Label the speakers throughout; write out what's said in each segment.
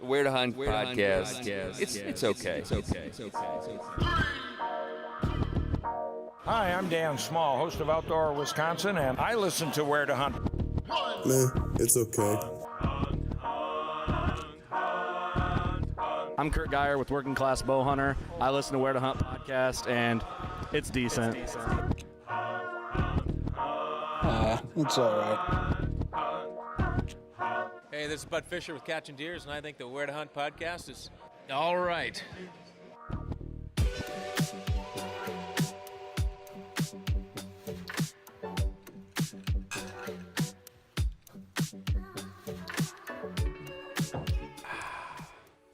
Speaker 1: Where to Hunt podcast. It's okay.
Speaker 2: Hi, I'm Dan Small, host of Outdoor Wisconsin, and I listen to Where to Hunt.
Speaker 3: It's okay.
Speaker 4: I'm Kurt Geyer with Working Class Bow Hunter. I listen to Where to Hunt podcast, and it's decent.
Speaker 5: It's all right.
Speaker 6: Hey, this is Bud Fisher with Catching Deers, and I think the Where to Hunt podcast is all right.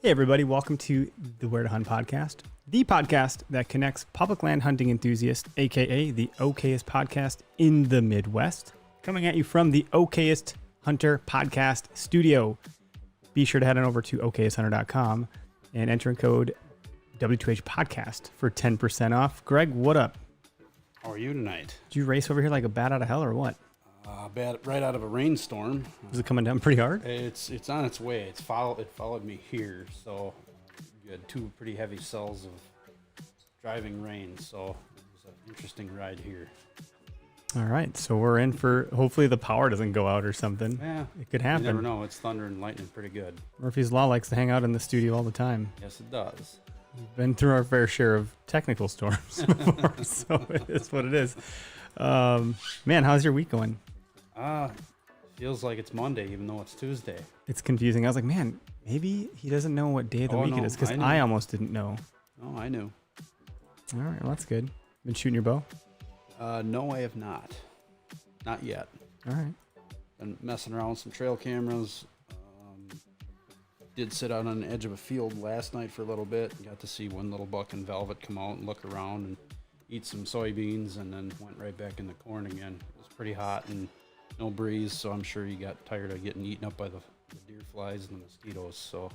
Speaker 7: Hey everybody, welcome to the Where to Hunt podcast, the podcast that connects public land hunting enthusiasts, aka the okayest podcast in the Midwest, coming at you from the okayest hunter podcast studio. Be sure to head on over to okayesthunter.com and enter in code W2H podcast for 10% off. Greg, what up?
Speaker 5: How are you tonight?
Speaker 7: Did you race over here like a bat out of hell or what?
Speaker 5: Bad, right out of a rainstorm.
Speaker 7: Is it coming down pretty hard?
Speaker 5: It's on its way. It followed me here, so you had two pretty heavy cells of driving rain. So it was an interesting ride here.
Speaker 7: All right, so we're in for, hopefully the power doesn't go out or something.
Speaker 5: Yeah,
Speaker 7: it could happen.
Speaker 5: You never know. It's thunder and lightning pretty good.
Speaker 7: Murphy's Law likes to hang out in the studio all the time.
Speaker 5: Yes, it does.
Speaker 7: We've been through our fair share of technical storms before, so it is what it is. Man, how's your week going?
Speaker 5: Feels like it's Monday, even though it's Tuesday.
Speaker 7: It's confusing. I was like, man, maybe he doesn't know what day of the week it is, because I almost didn't know.
Speaker 5: Oh, I knew.
Speaker 7: All right, well, that's good. Been shooting your bow?
Speaker 5: No, I have not. Not yet.
Speaker 7: All right.
Speaker 5: Been messing around with some trail cameras. Did sit out on the edge of a field last night for a little bit. Got to see one little buck and velvet come out and look around and eat some soybeans, and then went right back in the corn again. It was pretty hot and no breeze, so I'm sure he got tired of getting eaten up by the deer flies and the mosquitoes. So,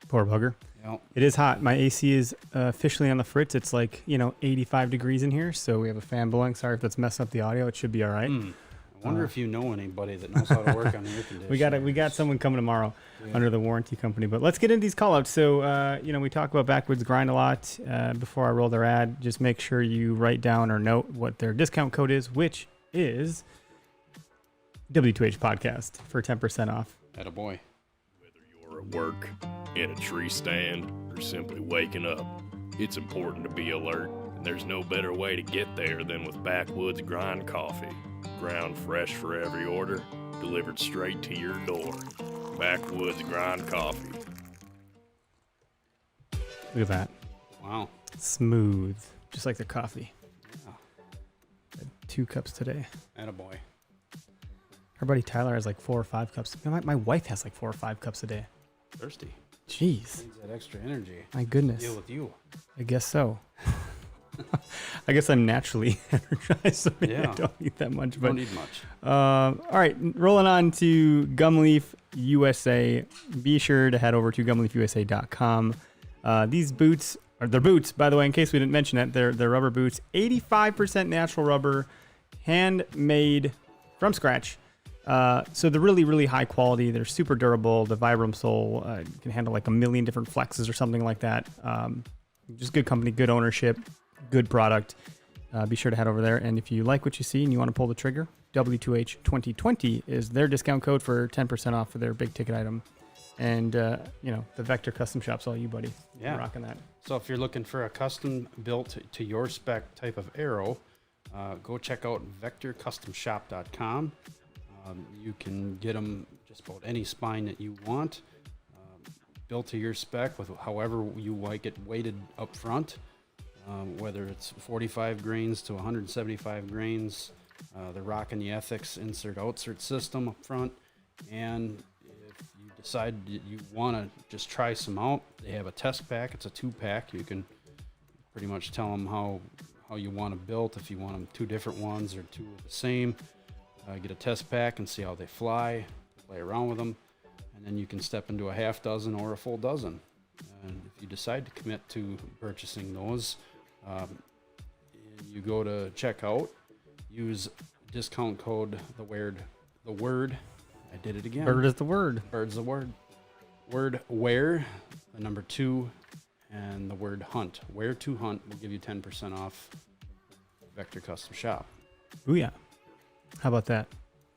Speaker 7: Poor bugger.
Speaker 5: Yeah.
Speaker 7: It is hot. My AC is officially on the fritz. It's like, 85 degrees in here, so we have a fan blowing. Sorry if that's messing up the audio. It should be all right.
Speaker 5: I wonder if you know anybody that knows how to work on the air conditioner.
Speaker 7: We got someone coming tomorrow under the warranty company. But let's get into these call outs. So, we talk about Backwoods Grind a lot. Before I roll their ad, just make sure you write down or note what their discount code is, which is W2H podcast for 10% off.
Speaker 5: Attaboy.
Speaker 8: Whether you're at work, in a tree stand, or simply waking up, it's important to be alert, and there's no better way to get there than with Backwoods Grind coffee. Ground fresh for every order, delivered straight to your door. Backwoods Grind coffee.
Speaker 7: Look at that.
Speaker 5: Wow.
Speaker 7: Smooth. Just like the coffee.
Speaker 5: Yeah.
Speaker 7: Had 2 cups today.
Speaker 5: Attaboy.
Speaker 7: Our buddy Tyler has like 4 or 5 cups. My wife has like 4 or 5 cups a day.
Speaker 5: Thirsty.
Speaker 7: Jeez.
Speaker 5: Needs that extra energy.
Speaker 7: My goodness.
Speaker 5: Deal with you.
Speaker 7: I guess so. I guess I'm naturally energized, so maybe I don't need that much. But
Speaker 5: Don't need much.
Speaker 7: all right, rolling on to Gumleaf USA. Be sure to head over to gumleafusa.com. These boots are their boots, by the way, in case we didn't mention it. They're rubber boots, 85% natural rubber, handmade from scratch. So they're really, really high quality. They're super durable. The Vibram sole can handle like a million different flexes or something like that. Just good company, good ownership, good product. Be sure to head over there. And if you like what you see and you want to pull the trigger, W2H 2020 is their discount code for 10% off for their big ticket item. And, the Vector Custom Shop's all you, buddy.
Speaker 5: Yeah.
Speaker 7: I'm rocking that.
Speaker 5: So if you're looking for a custom built to your spec type of arrow, go check out vectorcustomshop.com. You can get them just about any spine that you want, built to your spec with however you like it weighted up front, whether it's 45 grains to 175 grains. They're rocking the Ethics insert-outsert system up front. And if you decide you want to just try some out, they have a test pack. It's a 2-pack. You can pretty much tell them how you want them built, if you want them 2 different ones or 2 of the same. Get a test pack and see how they fly, play around with them, and then you can step into a half dozen or a full dozen. And if you decide to commit to purchasing those, you go to checkout, use discount code the word. I did it again.
Speaker 7: Bird is the word.
Speaker 5: Bird's the word. word where, the number 2, and the word hunt. Where to hunt will give you 10% off Vector Custom Shop.
Speaker 7: Ooh, yeah. How about that?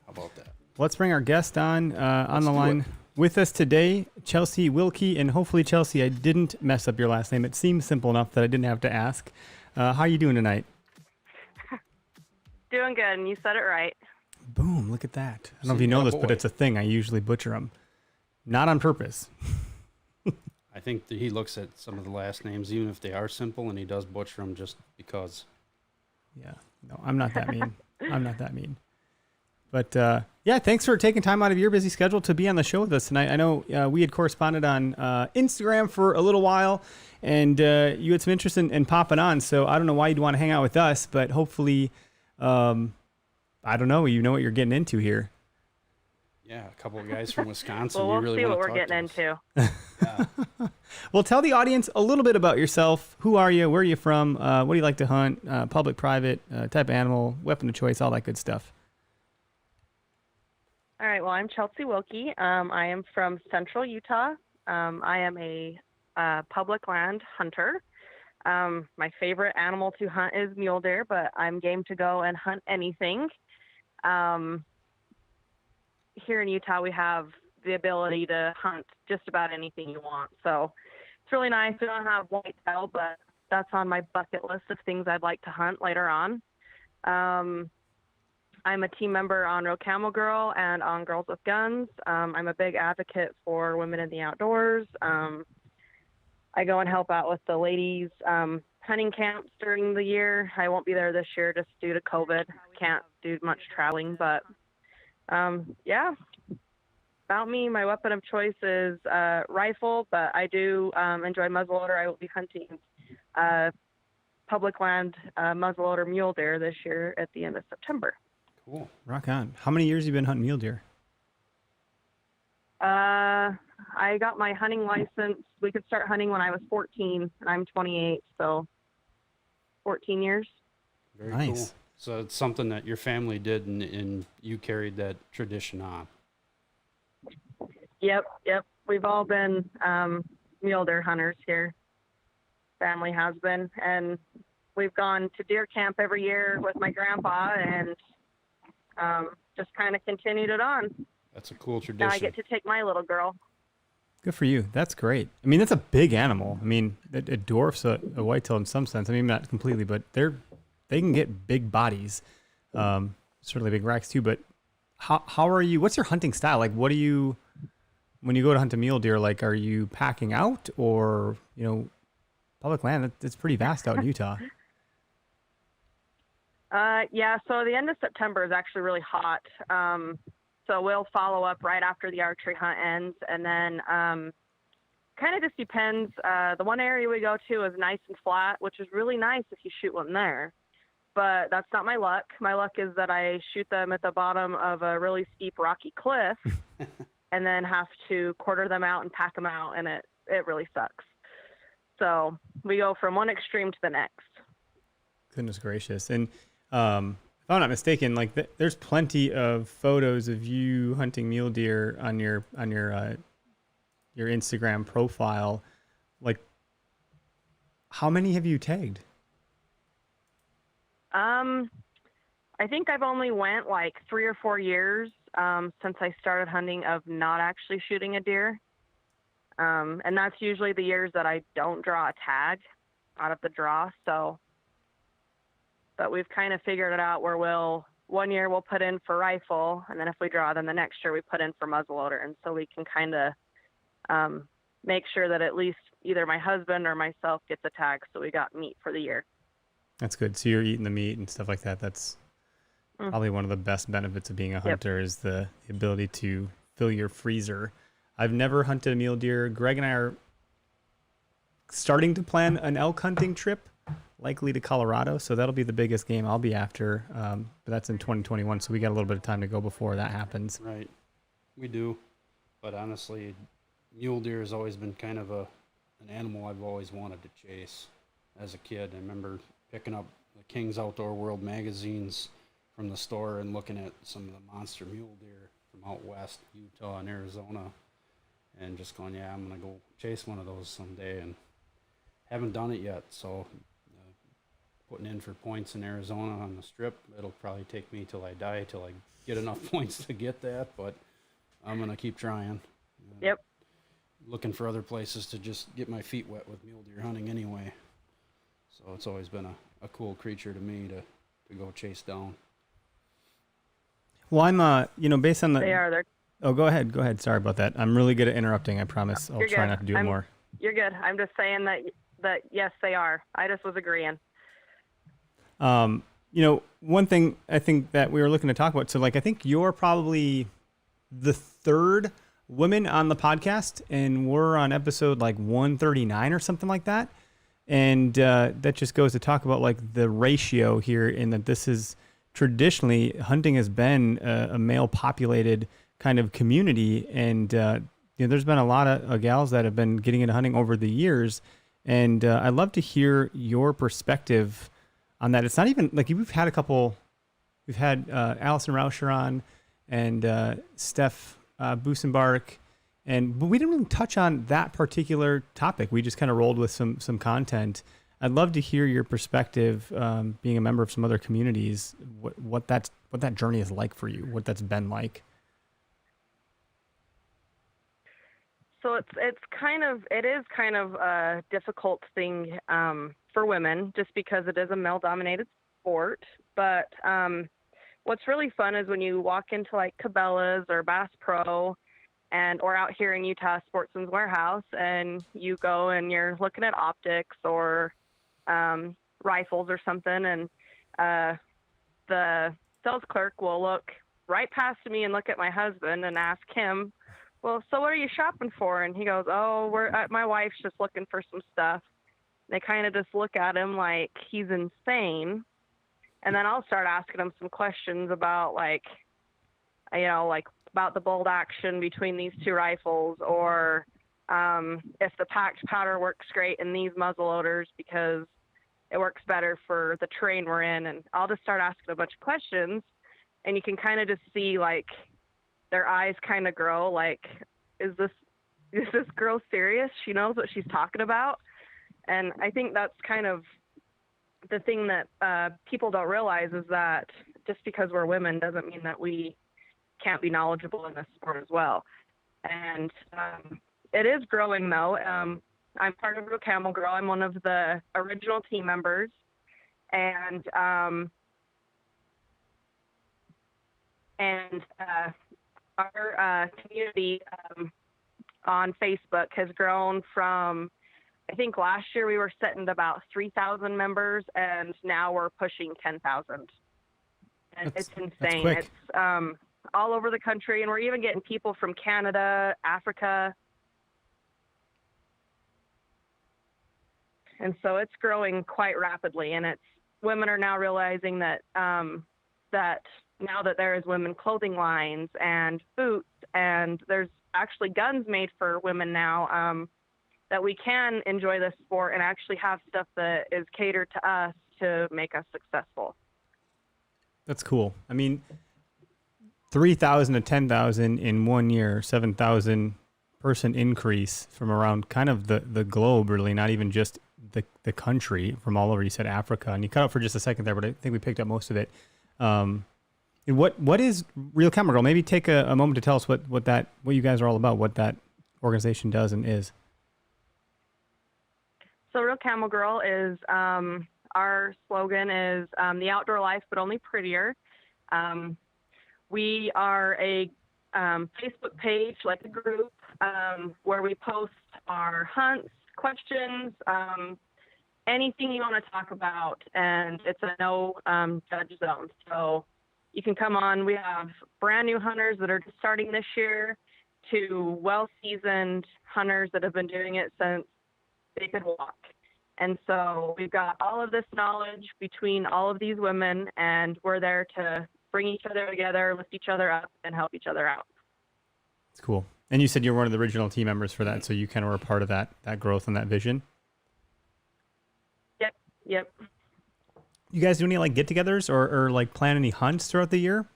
Speaker 5: How about that?
Speaker 7: Let's bring our guest on the
Speaker 5: do
Speaker 7: line
Speaker 5: it.
Speaker 7: with us today, Chelsie Wilkey. And hopefully, Chelsie, I didn't mess up your last name. It seems simple enough that I didn't have to ask. How are you doing tonight?
Speaker 9: Doing good, and you said it right.
Speaker 7: Boom, look at that. I don't know if you know
Speaker 5: Yeah,
Speaker 7: this, but
Speaker 5: boy.
Speaker 7: it's a thing. I usually butcher them. Not on purpose.
Speaker 5: I think that he looks at some of the last names, even if they are simple, and he does butcher them just because.
Speaker 7: Yeah. No, I'm not that mean. I'm not that mean. But yeah, thanks for taking time out of your busy schedule to be on the show with us tonight. I know we had corresponded on Instagram for a little while, and you had some interest in popping on. So I don't know why you'd want to hang out with us, but hopefully, I don't know, you know what you're getting into here.
Speaker 5: Yeah, a couple of guys from Wisconsin.
Speaker 9: Well, we'll
Speaker 5: really
Speaker 9: see
Speaker 5: wanna
Speaker 9: what we're
Speaker 5: talk
Speaker 9: getting
Speaker 5: to us.
Speaker 9: into.
Speaker 5: Yeah.
Speaker 7: Well, tell the audience a little bit about yourself. Who are you? Where are you from? What do you like to hunt? Public, private, type of animal, weapon of choice, all that good stuff.
Speaker 9: All right, well, I'm Chelsie Wilkey. I am from central Utah. I am a public land hunter. My favorite animal to hunt is mule deer, but I'm game to go and hunt anything. Here in Utah, we have the ability to hunt just about anything you want. So it's really nice. We don't have whitetail, but that's on my bucket list of things I'd like to hunt later on. I'm a team member on Real Camel Girl and on Girls with Guns. I'm a big advocate for women in the outdoors. I go and help out with the ladies' hunting camps during the year. I won't be there this year just due to COVID. Can't do much traveling, but yeah. About me, my weapon of choice is rifle, but I do enjoy muzzleloader. I will be hunting public land muzzleloader mule deer this year at the end of September.
Speaker 5: Cool.
Speaker 7: Rock on. How many years have you been hunting mule deer?
Speaker 9: I got my hunting license. We could start hunting when I was 14, and I'm 28, so 14 years.
Speaker 5: Very
Speaker 7: Nice.
Speaker 5: cool. So it's something that your family did, and you carried that tradition on.
Speaker 9: Yep. We've all been mule deer hunters here. Family has been, and we've gone to deer camp every year with my grandpa, and just kind of continued it on.
Speaker 5: That's a cool
Speaker 9: Now
Speaker 5: tradition.
Speaker 9: I get to take my little girl.
Speaker 7: Good for you. That's great. I mean, that's a big animal. I mean, it dwarfs a whitetail in some sense. I mean, not completely, but they can get big bodies. Certainly big racks too. But how are you? What's your hunting style? Like, what do you, when you go to hunt a mule deer, like, are you packing out or, public land? It's pretty vast out in Utah.
Speaker 9: Yeah, so the end of September is actually really hot. So we'll follow up right after the archery hunt ends. And then kind of just depends. The one area we go to is nice and flat, which is really nice if you shoot one there. But that's not my luck. My luck is that I shoot them at the bottom of a really steep rocky cliff and then have to quarter them out and pack them out, and it really sucks. So we go from one extreme to the next.
Speaker 7: Goodness gracious. And if I'm not mistaken, like there's plenty of photos of you hunting mule deer on your Instagram profile. Like, how many have you tagged?
Speaker 9: I think I've only went like 3 or 4 years since I started hunting of not actually shooting a deer. And that's usually the years that I don't draw a tag out of the draw. So, but we've kind of figured it out where one year we'll put in for rifle, and then if we draw, then the next year we put in for muzzleloader. And so we can kind of make sure that at least either my husband or myself gets a tag, so we got meat for the year.
Speaker 7: That's good. So you're eating the meat and stuff like that. That's probably one of the best benefits of being a hunter is the ability to fill your freezer. I've never hunted a mule deer. Greg and I are starting to plan an elk hunting trip, likely to Colorado. So that'll be the biggest game I'll be after. But that's in 2021. So we got a little bit of time to go before that happens.
Speaker 5: Right. We do. But honestly, mule deer has always been kind of an animal I've always wanted to chase as a kid. I remember picking up the King's Outdoor World magazines from the store and looking at some of the monster mule deer from out west, Utah and Arizona. and just going, yeah, I'm gonna go chase one of those someday, and haven't done it yet. So putting in for points in Arizona on the strip, it'll probably take me till I die till I get enough points to get that, but I'm gonna keep trying.
Speaker 9: Yep.
Speaker 5: Looking for other places to just get my feet wet with mule deer hunting anyway. So it's always been a cool creature to me to go chase down.
Speaker 7: Well, I'm, based on the...
Speaker 9: They are.
Speaker 7: Oh, go ahead. Go ahead. Sorry about that. I'm really good at interrupting. I promise. I'll
Speaker 9: You're
Speaker 7: try
Speaker 9: good.
Speaker 7: not to do it more.
Speaker 9: You're good. I'm just saying that yes, they are. I just was agreeing.
Speaker 7: One thing I think that we were looking to talk about, so like I think you're probably the third woman on the podcast, and we're on episode like 139 or something like that. And that just goes to talk about like the ratio here, in that this is traditionally, hunting has been a male populated kind of community. And there's been a lot of gals that have been getting into hunting over the years. And I'd love to hear your perspective on that. It's not even like we've had Allison Rauscher on and Steph Busenbark, but we didn't really touch on that particular topic. We just kind of rolled with some content. I'd love to hear your perspective, being a member of some other communities, what that journey is like for you, what that's been like.
Speaker 9: So it is kind of a difficult thing for women, just because it is a male-dominated sport. But what's really fun is when you walk into like Cabela's or Bass Pro, or out here in Utah, Sportsman's Warehouse, and you go and you're looking at optics or rifles or something, and the sales clerk will look right past me and look at my husband and ask him, well, so what are you shopping for? And he goes, oh, my wife's just looking for some stuff. They kind of just look at him like he's insane. And then I'll start asking him some questions about about the bolt action between these two rifles, or if the packed powder works great in these muzzle loaders because it works better for the terrain we're in. And I'll just start asking a bunch of questions, and you can kind of just see like their eyes kind of grow, like, is this girl serious? She knows what she's talking about. And I think that's kind of the thing that people don't realize, is that just because we're women doesn't mean that we can't be knowledgeable in this sport as well. And it is growing, though. I'm part of Real Camel Girl. I'm one of the original team members. And our community on Facebook has grown from, I think last year we were sitting at about 3,000 members, and now we're pushing 10,000. And it's insane. It's all over the country, and we're even getting people from Canada, Africa. And so it's growing quite rapidly, and women are now realizing that that now that there is women clothing lines and boots, and there's actually guns made for women now, that we can enjoy this sport and actually have stuff that is catered to us to make us successful.
Speaker 7: That's cool. I mean, 3,000 to 10,000 in 1 year, 7,000 person increase from around kind of the globe, really, not even just the country, from all over. You said Africa, and you cut out for just a second there, but I think we picked up most of it. What is Real Camel Girl? Maybe take a moment to tell us what you guys are all about, what that organization does and is.
Speaker 9: So Real Camel Girl is, our slogan is the outdoor life, but only prettier. We are a Facebook page, like a group, where we post our hunts, questions, anything you want to talk about, and it's a no judge zone. So you can come on. We have brand new hunters that are just starting this year to well-seasoned hunters that have been doing it since they could walk. And so we've got all of this knowledge between all of these women, and we're there to bring each other together, lift each other up, and help each other out.
Speaker 7: It's cool. And you said you're one of the original team members for that, so you kind of were a part of that growth and that vision?
Speaker 9: Yep.
Speaker 7: You guys do any like get-togethers or like plan any hunts throughout the year?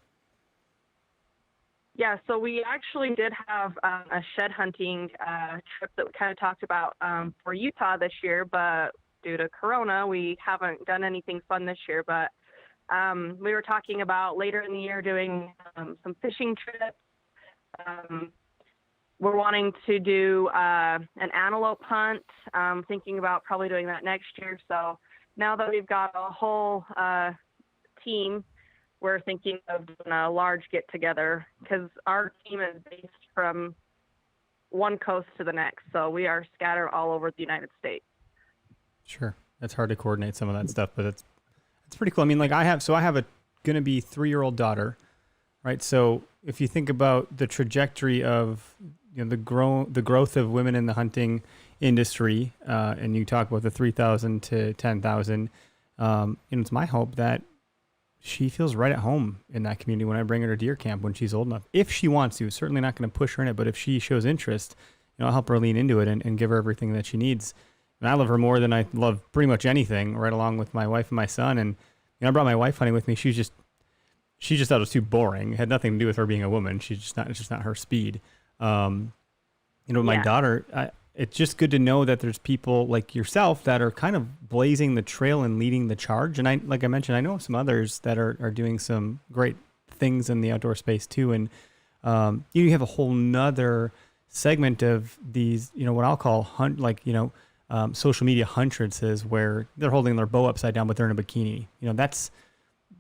Speaker 9: Yeah, so we actually did have a shed hunting trip that we kind of talked about for Utah this year, but due to Corona, we haven't done anything fun this year. But we were talking about later in the year doing some fishing trips. We're wanting to do an antelope hunt, thinking about probably doing that next year. So now that we've got a whole team, we're thinking of doing a large get-together because our team is based from one coast to the next. So we are scattered all over the United States.
Speaker 7: Sure. That's hard to coordinate some of that stuff, but it's pretty cool. I mean, like I have a going to be 3-year-old daughter, right? So if you think about the trajectory of the growth of women in the hunting industry, and you talk about the 3,000 to 10,000, it's my hope that she feels right at home in that community when I bring her to deer camp when she's old enough. If she wants to, certainly not going to push her in it, but if she shows interest, I'll help her lean into it and give her everything that she needs. And I love her more than I love pretty much anything, right along with my wife and my son. And I brought my wife hunting with me. She just thought it was too boring. It had nothing to do with her being a woman. It's just not her speed. My daughter, it's just good to know that there's people like yourself that are kind of blazing the trail and leading the charge. And like I mentioned, I know some others that are doing some great things in the outdoor space too. And you have a whole nother segment of these, what I'll call social media huntresses where they're holding their bow upside down, but they're in a bikini. That's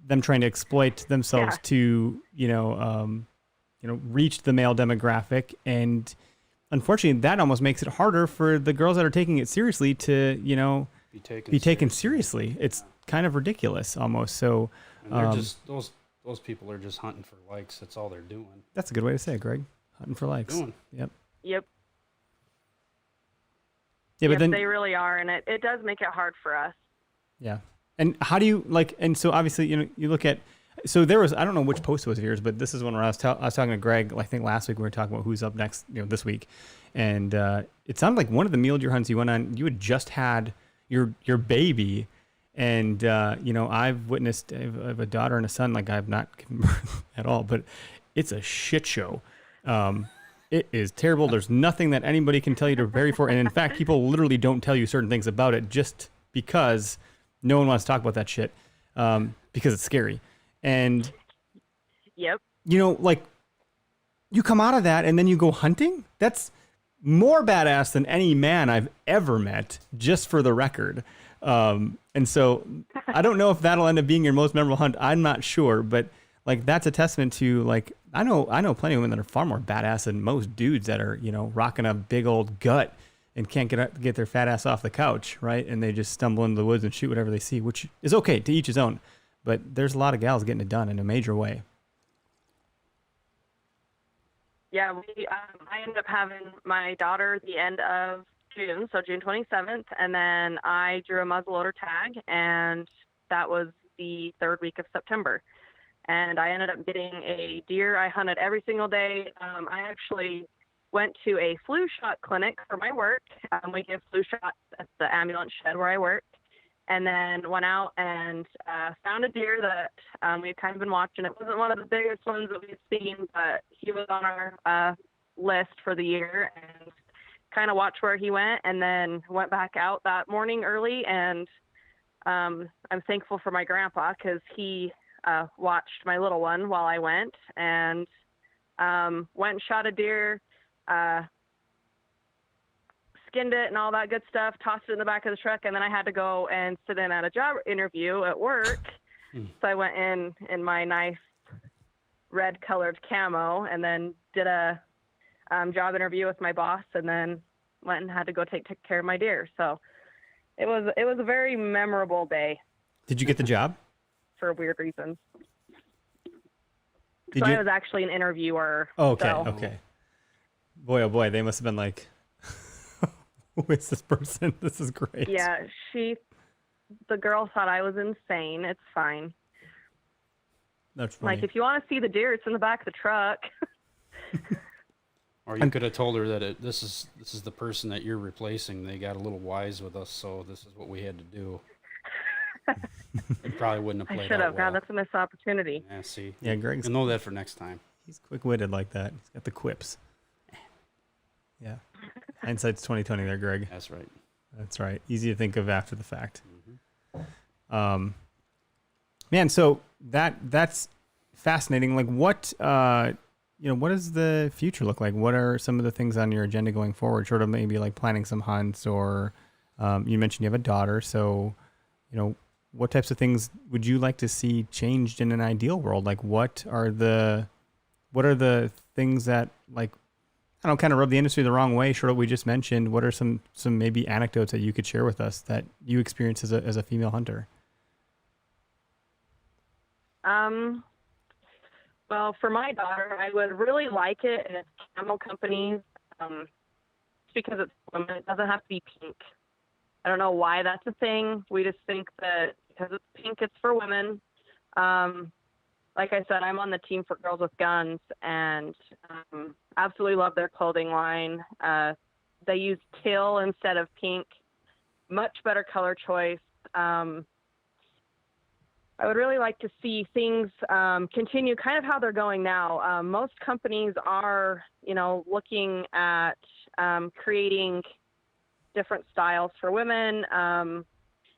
Speaker 7: them trying to exploit themselves to, reach the male demographic. And unfortunately, that almost makes it harder for the girls that are taking it seriously to, be taken seriously. It's kind of ridiculous almost. So
Speaker 5: and they're just those people are just hunting for likes. That's all they're doing.
Speaker 7: That's a good way to say it, Greg. Hunting for likes. Yep.
Speaker 9: Yep.
Speaker 7: Yeah, but then
Speaker 9: they really are, and it does make it hard for us.
Speaker 7: Yeah. And how do you and so obviously, you look at, so there was, I don't know which post it was of yours, but this is one where I was talking to Greg, I think last week we were talking about who's up next, this week. And it sounded like one of the mule deer hunts you went on, you had just had your baby. And, I've witnessed, I have a daughter and a son, like I've not given birth at all, but it's a shit show. It is terrible. There's nothing that anybody can tell you to prepare for. And in fact, people literally don't tell you certain things about it just because no one wants to talk about that shit, because it's scary. And,
Speaker 9: yep.
Speaker 7: You come out of that and then you go hunting. That's more badass than any man I've ever met, just for the record. And so I don't know if that'll end up being your most memorable hunt. I'm not sure, but that's a testament to I know plenty of women that are far more badass than most dudes that are, rocking a big old gut and can't get their fat ass off the couch, right? And they just stumble into the woods and shoot whatever they see, which is okay, to each his own. But there's a lot of gals getting it done in a major way.
Speaker 9: Yeah, I ended up having my daughter at the end of June, so June 27th, and then I drew a muzzleloader tag, and that was the 3rd week of September. And I ended up getting a deer. I hunted every single day. I actually went to a flu shot clinic for my work. We give flu shots at the ambulance shed where I work. And then went out and found a deer that we had kind of been watching. It wasn't one of the biggest ones that we've seen, but he was on our list for the year, and kind of watched where he went, and then went back out that morning early. And I'm thankful for my grandpa because he watched my little one while I went, and went and shot a deer, skinned it and all that good stuff, tossed it in the back of the truck, and then I had to go and sit in at a job interview at work. So I went in my nice red colored camo, and then did a job interview with my boss, and then went and had to go take care of my deer. So it was a very memorable day.
Speaker 7: Did you get the job?
Speaker 9: For weird reasons.
Speaker 7: Did
Speaker 9: so
Speaker 7: you?
Speaker 9: I was actually an interviewer.
Speaker 7: Oh, okay,
Speaker 9: so.
Speaker 7: okay. Boy, oh boy, they must have been like, who is this person? This is great.
Speaker 9: Yeah, the girl thought I was insane. It's fine.
Speaker 7: That's funny.
Speaker 9: Like, if you want to see the deer, it's in the back of the truck.
Speaker 5: Or you could have told her that this is the person that you're replacing. They got a little wise with us, so this is what we had to do. You probably wouldn't have played.
Speaker 9: I should have.
Speaker 5: Well.
Speaker 9: God, that's a missed opportunity.
Speaker 5: Yeah, see.
Speaker 7: Yeah, Greg's.
Speaker 5: You'll know that for next time.
Speaker 7: He's quick-witted like that. He's got the quips. Yeah. Hindsight's 2020 there, Greg.
Speaker 5: That's right.
Speaker 7: That's right. Easy to think of after the fact. Man, so that's fascinating. Like, what what does the future look like? What are some of the things on your agenda going forward? Sort of maybe like planning some hunts, or you mentioned you have a daughter, so what types of things would you like to see changed in an ideal world? Like, what are the things that, like, I don't kind of rub the industry the wrong way, short of what we just mentioned? What are some maybe anecdotes that you could share with us that you experienced as a female hunter?
Speaker 9: Well, for my daughter, I would really like it if Camel companies, just because it's women, it doesn't have to be pink. I don't know why that's a thing. We just think that because it's pink, it's for women. Like I said, I'm on the team for Girls with Guns, and absolutely love their clothing line. They use teal instead of pink. Much better color choice. I would really like to see things continue kind of how they're going now. Most companies are, looking at creating different styles for women.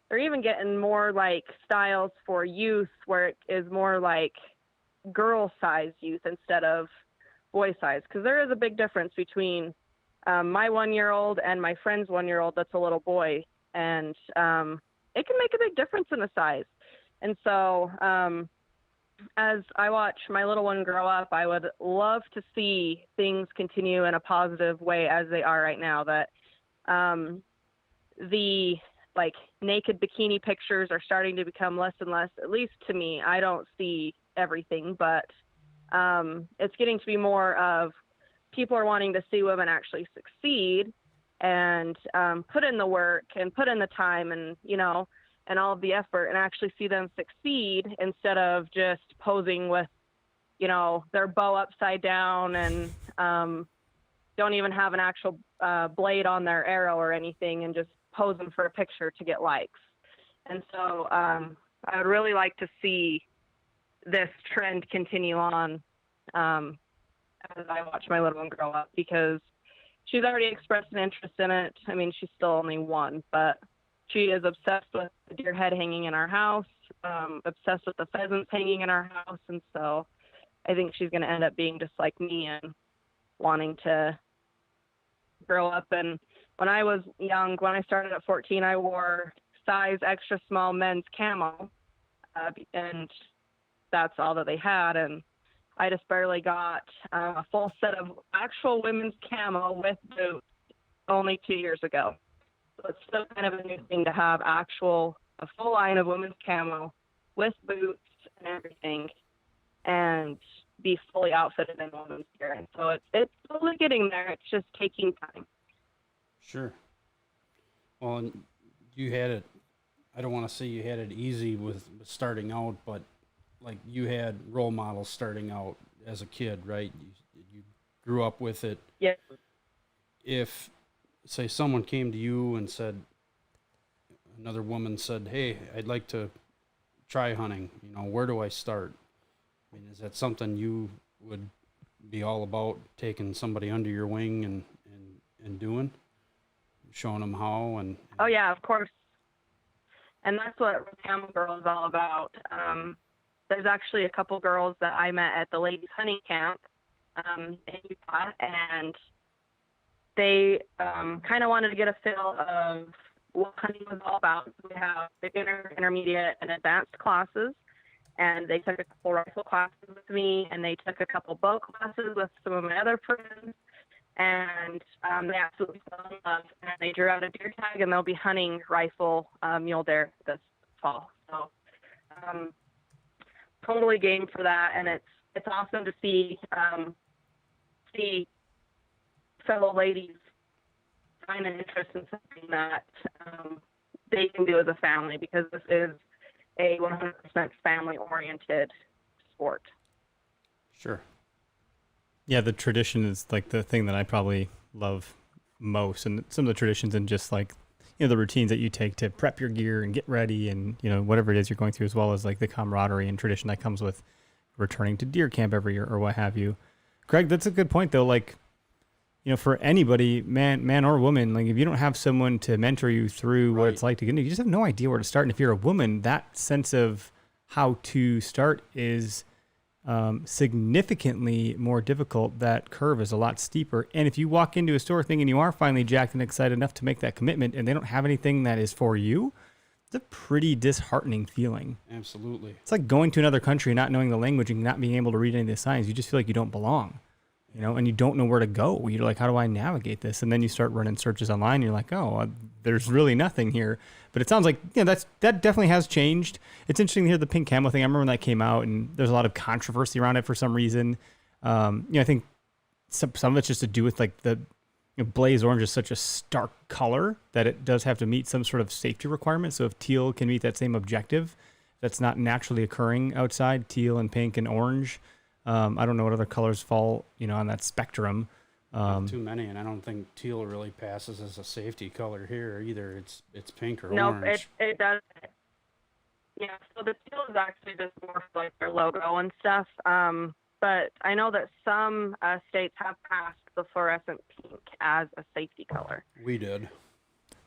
Speaker 9: They're even getting more like styles for youth, where it is more like girl size youth instead of boy size, because there is a big difference between my 1-year-old and my friend's 1-year-old that's a little boy, and it can make a big difference in the size. And so as I watch my little one grow up, I would love to see things continue in a positive way as they are right now, that the like naked bikini pictures are starting to become less and less, at least to me. I don't see everything, but it's getting to be more of people are wanting to see women actually succeed and put in the work and put in the time and, and all of the effort, and actually see them succeed instead of just posing with, their bow upside down and don't even have an actual blade on their arrow or anything, and just posing for a picture to get likes. And so I would really like to see this trend continue on as I watch my little one grow up, because she's already expressed an interest in it. I mean, she's still only 1, but she is obsessed with the deer head hanging in our house, obsessed with the pheasants hanging in our house. And so I think she's going to end up being just like me and wanting to grow up. And when I was young, when I started at 14, I wore size extra small men's Camel, and that's all that they had. And I just barely got a full set of actual women's Camel with boots only 2 years ago. So it's still kind of a new thing to have a full line of women's Camel with boots and everything, and be fully outfitted in women's gear. And so it's slowly getting there. It's just taking time.
Speaker 5: Sure. Well, and you had it, I don't want to say you had it easy with starting out, but like you had role models starting out as a kid, right? You grew up with it.
Speaker 9: Yes.
Speaker 5: If, say, someone came to you and said, another woman said, hey, I'd like to try hunting, where do I start? I mean, is that something you would be all about, taking somebody under your wing and doing, showing them how? And
Speaker 9: oh yeah, of course. And that's what Camel Girl is all about. There's actually a couple girls that I met at the ladies hunting camp in Utah, and they kind of wanted to get a feel of what hunting was all about. We have beginner, intermediate, and advanced classes, and they took a couple rifle classes with me, and they took a couple bow classes with some of my other friends, and they absolutely fell in love. And they drew out a deer tag, and they'll be hunting rifle mule deer this fall. So totally game for that, and it's awesome to see fellow ladies find an interest in something that they can do as a family, because this is a 100% family-oriented sport.
Speaker 5: Sure.
Speaker 7: Yeah, the tradition is like the thing that I probably love most, and some of the traditions and just like the routines that you take to prep your gear and get ready, and whatever it is you're going through, as well as like the camaraderie and tradition that comes with returning to deer camp every year or what have you. Greg, that's a good point though. Like, for anybody, man or woman, like if you don't have someone to mentor you through what it's like to get into, you just have no idea where to start. And if you're a woman, that sense of how to start is significantly more difficult. That curve is a lot steeper. And if you walk into a store thinking you are finally jacked and excited enough to make that commitment and they don't have anything that is for you, it's a pretty disheartening feeling.
Speaker 5: Absolutely.
Speaker 7: It's like going to another country and not knowing the language and not being able to read any of the signs. You just feel like you don't belong. And you don't know where to go. You're like, how do I navigate this? And then you start running searches online. And you're like, there's really nothing here. But it sounds like, that definitely has changed. It's interesting to hear the pink camel thing. I remember when that came out and there's a lot of controversy around it for some reason. I think some of it's just to do with like the blaze orange is such a stark color that it does have to meet some sort of safety requirement. So if teal can meet that same objective, that's not naturally occurring outside, teal and pink and orange. I don't know what other colors fall, on that spectrum.
Speaker 5: Not too many, and I don't think teal really passes as a safety color here either. It's pink or
Speaker 9: Nope,
Speaker 5: orange.
Speaker 9: it does. Yeah, so the teal is actually just more for like their logo and stuff. But I know that some states have passed the fluorescent pink as a safety color.
Speaker 5: We did.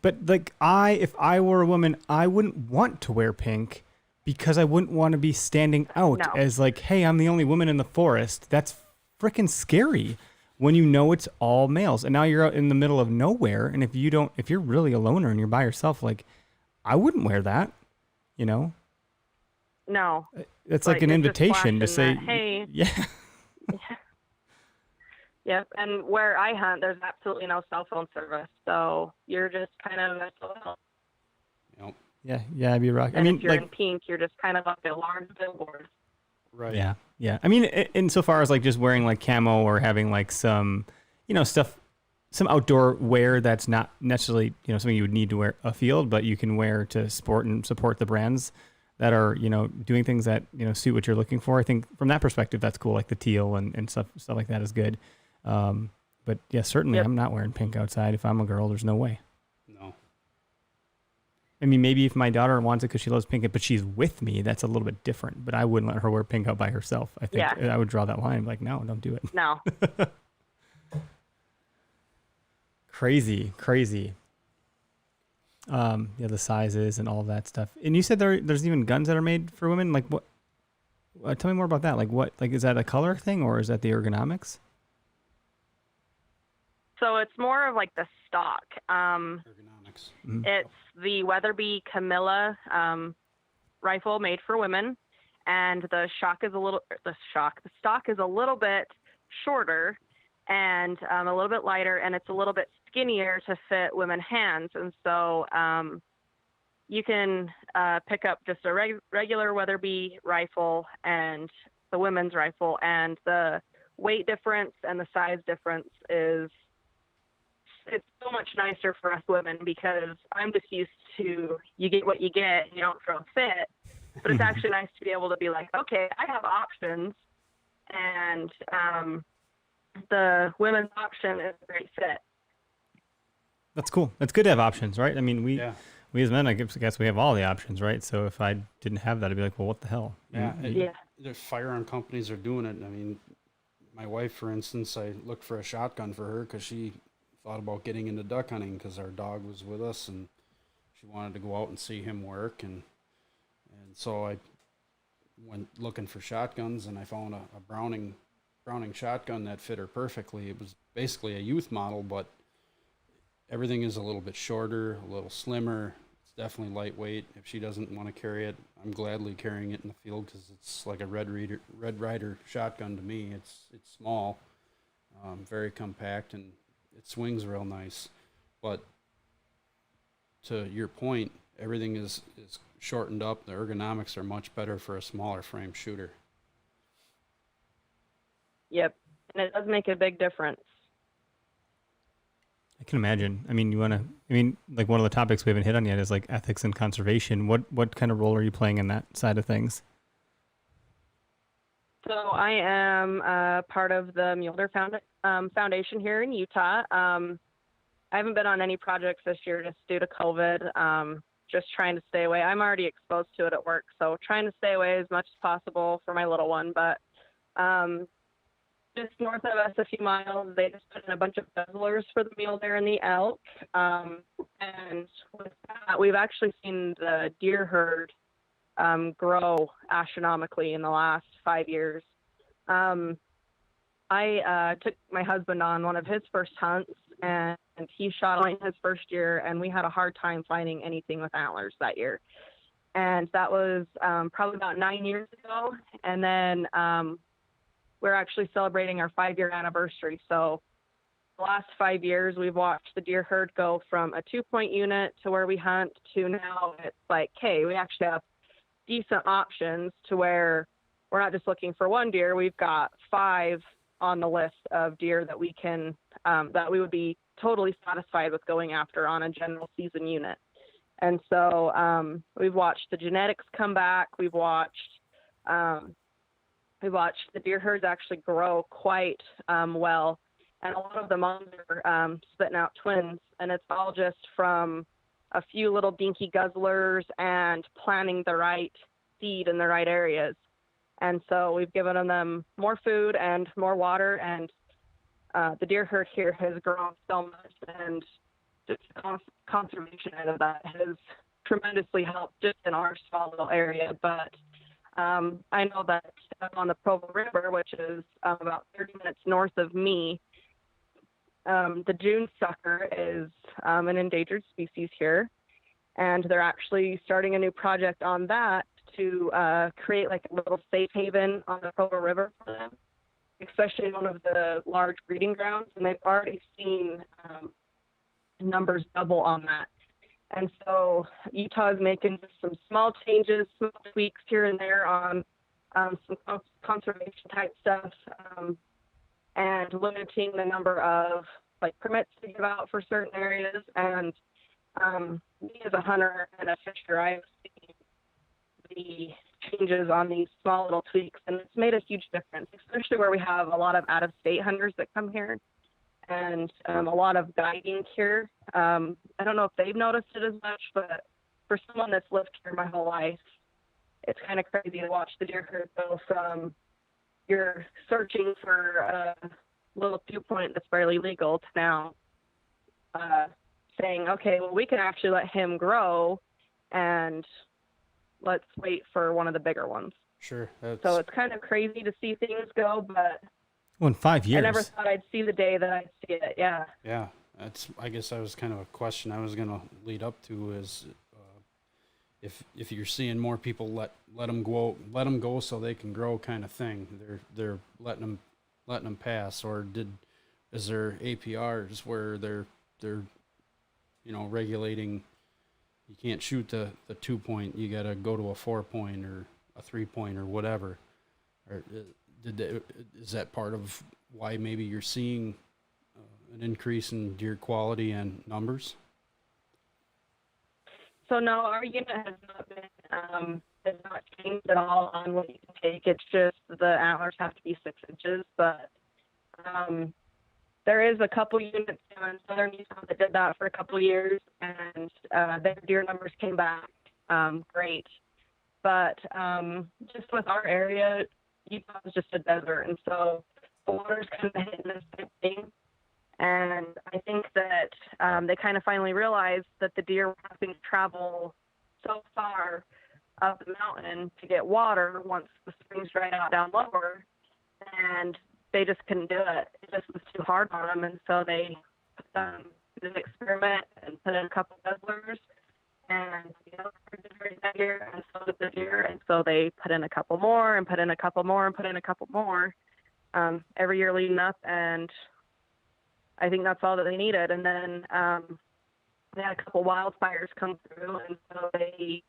Speaker 7: But like if I were a woman, I wouldn't want to wear pink because I wouldn't want to be standing out as like, hey, I'm the only woman in the forest. That's freaking scary when it's all males. And now you're out in the middle of nowhere. And if you're really a loner and you're by yourself, like I wouldn't wear that,
Speaker 9: No.
Speaker 7: It's like an invitation to say,
Speaker 9: hey.
Speaker 7: Yeah.
Speaker 9: Yep. And where I hunt, there's absolutely no cell phone service. So you're just kind of SOL.
Speaker 5: Yep.
Speaker 7: Yeah, I'd be rock.
Speaker 9: And if you're in pink, you're just kind of like a large billboard.
Speaker 5: Right.
Speaker 7: Yeah. I mean, insofar as like just wearing like camo or having like some, stuff, some outdoor wear that's not necessarily, something you would need to wear a field, but you can wear to sport and support the brands that are, doing things that, suit what you're looking for. I think from that perspective, that's cool. Like the teal and stuff like that is good. But yeah, certainly I'm not wearing pink outside. If I'm a girl, there's no way.
Speaker 5: No.
Speaker 7: I mean, maybe if my daughter wants it because she loves pink, but she's with me, that's a little bit different. But I wouldn't let her wear pink out by herself. I think I would draw that line. Like, no, don't do it.
Speaker 9: No.
Speaker 7: Crazy. The sizes and all that stuff. And you said there's even guns that are made for women. Like what? Tell me more about that. Like what? Like is that a color thing or is that the ergonomics?
Speaker 9: So it's more of like the stock.
Speaker 5: Ergonomics.
Speaker 7: Mm-hmm.
Speaker 9: It's the Weatherby Camilla rifle made for women, and the stock is a little bit shorter and a little bit lighter, and it's a little bit skinnier to fit women's hands. And so you can pick up just a regular Weatherby rifle and the women's rifle, and the weight difference and the size difference it's so much nicer for us women because I'm just used to you get what you get, you don't throw a fit. But it's actually nice to be able to be like, okay, I have options, and the women's option is a great fit.
Speaker 7: That's cool. It's good to have options, right? I mean, we as men, I guess we have all the options, right? So if I didn't have that, I'd be like, well, what the hell?
Speaker 5: Yeah. There's firearm companies are doing it. I mean, my wife, for instance, I looked for a shotgun for her because she thought about getting into duck hunting because our dog was with us and she wanted to go out and see him work. And so I went looking for shotguns and I found a Browning shotgun that fit her perfectly. It was basically a youth model, but everything is a little bit shorter, a little slimmer. It's definitely lightweight. If she doesn't want to carry it, I'm gladly carrying it in the field because it's like a Red Ryder shotgun to me. It's small, very compact, and it swings real nice. But to your point, everything is shortened up. The ergonomics are much better for a smaller frame shooter.
Speaker 9: Yep, and it does make a big difference.
Speaker 7: I can imagine. I mean, like one of the topics we haven't hit on yet is like ethics and conservation. What kind of role are you playing in that side of things?
Speaker 9: So I am part of the Mule Deer Foundation here in Utah. I haven't been on any projects this year just due to COVID. just trying to stay away. I'm already exposed to it at work, so trying to stay away as much as possible for my little one. But just north of us a few miles, they just put in a bunch of guzzlers for the mule deer and the elk. And with that, we've actually seen the deer herd grow astronomically in the last 5 years. I took my husband on one of his first hunts, and he shot on his first year, and we had a hard time finding anything with antlers that year. And that was probably about 9 years ago. And then we're actually celebrating our 5-year anniversary. So the last 5 years, we've watched the deer herd go from a 2-point unit to where we hunt to now it's like, hey, we actually have decent options to where we're not just looking for one deer. We've got 5 on the list of deer that we can, that we would be totally satisfied with going after on a general season unit. And so we've watched the genetics come back. We've watched the deer herds actually grow quite well. And a lot of the moms are spitting out twins. And it's all just from a few little dinky guzzlers and planting the right seed in the right areas. And so we've given them more food and more water, and the deer herd here has grown so much, and just conservation out of that has tremendously helped just in our small little area. But I know that on the Provo River, which is about 30 minutes north of me, the June sucker is an endangered species here, and they're actually starting a new project on that to create like a little safe haven on the Provo River for them, especially one of the large breeding grounds. And they've already seen numbers double on that. And so Utah is making just some small changes, small tweaks here and there on some conservation type stuff, and limiting the number of like permits to give out for certain areas. And me as a hunter and a fisher, I've seen the changes on these small little tweaks, and it's made a huge difference, especially where we have a lot of out-of-state hunters that come here, and a lot of guiding here. I don't know if they've noticed it as much, but for someone that's lived here my whole life, it's kind of crazy to watch the deer herd go from you're searching for a little 2-point that's barely legal to now saying, okay, well, we can actually let him grow, and let's wait for one of the bigger ones.
Speaker 5: Sure.
Speaker 9: So it's kind of crazy to see things go, but
Speaker 7: Well, in 5 years.
Speaker 9: I never thought I'd see the day that I'd see it. Yeah.
Speaker 5: Yeah. I guess that was kind of a question I was going to lead up to is if you're seeing more people let them go so they can grow kind of thing. They're letting them pass, or is there APRs where they're regulating? You can't shoot the 2-point. You got to go to a 4-point or a 3-point or whatever. Or is that part of why maybe you're seeing an increase in deer quality and numbers?
Speaker 9: So no, our unit has not changed at all on what you can take. It's just the antlers have to be 6 inches, but there is a couple units down in southern Utah that did that for a couple years, and their deer numbers came back great. But just with our area, Utah is just a desert, and so the water's kind of hitting the same thing. And I think that they kind of finally realized that the deer were having to travel so far up the mountain to get water once the springs dried out down lower, and they just couldn't do it. It just was too hard on them, and so they did an experiment and put in a couple guzzlers, and did very that year, and so did the deer, and so they put in a couple more and put in a couple more and put in a couple more every year leading up, and I think that's all that they needed. And then they had a couple wildfires come through, and so they